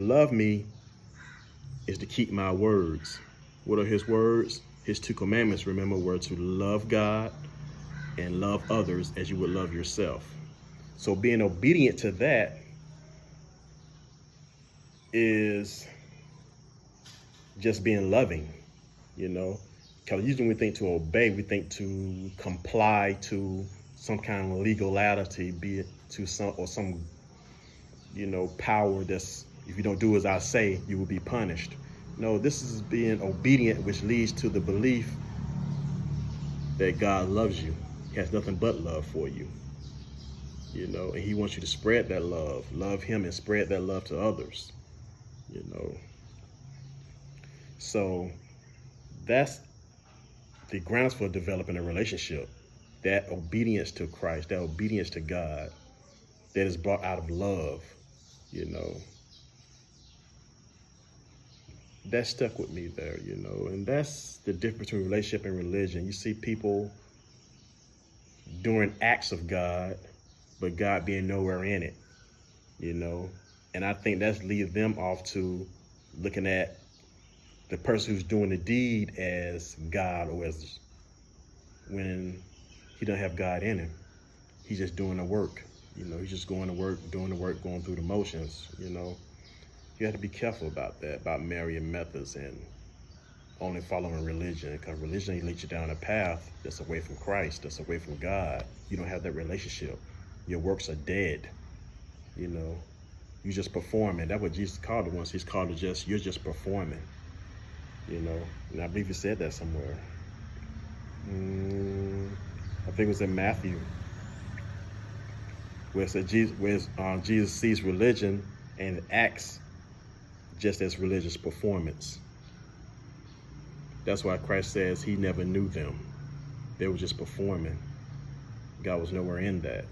Love me is to keep my words. What are his words? His two commandments, remember, were to love God and love others as you would love yourself. So being obedient to that is just being loving, you know. Because usually when we think to obey, we think to comply to some kind of legality, be it to some power that's, if you don't do as I say, you will be punished. No, this is being obedient, which leads to the belief that God loves you. He has nothing but love for you. And he wants you to spread that love him and spread that love to others, you know. So that's the grounds for developing a relationship, that obedience to Christ, that obedience to God that is brought out of love, you know. That stuck with me there, and that's the difference between relationship and religion. You see people doing acts of God, but God being nowhere in it, and I think that's leads them off to looking at the person who's doing the deed as God, or as when he doesn't have God in him. He's just doing the work. He's just going to work, doing the work, going through the motions. You have to be careful about that, about marrying methods and only following religion, because religion leads you down a path that's away from Christ, that's away from God. You don't have that relationship. Your works are dead. You just performing. That's what Jesus called it once. He's called it you're just performing. And I believe he said that somewhere. I think it was in Matthew, where it said Jesus sees religion and acts just as religious performance. That's why Christ says he never knew them. They were just performing. God was nowhere in that.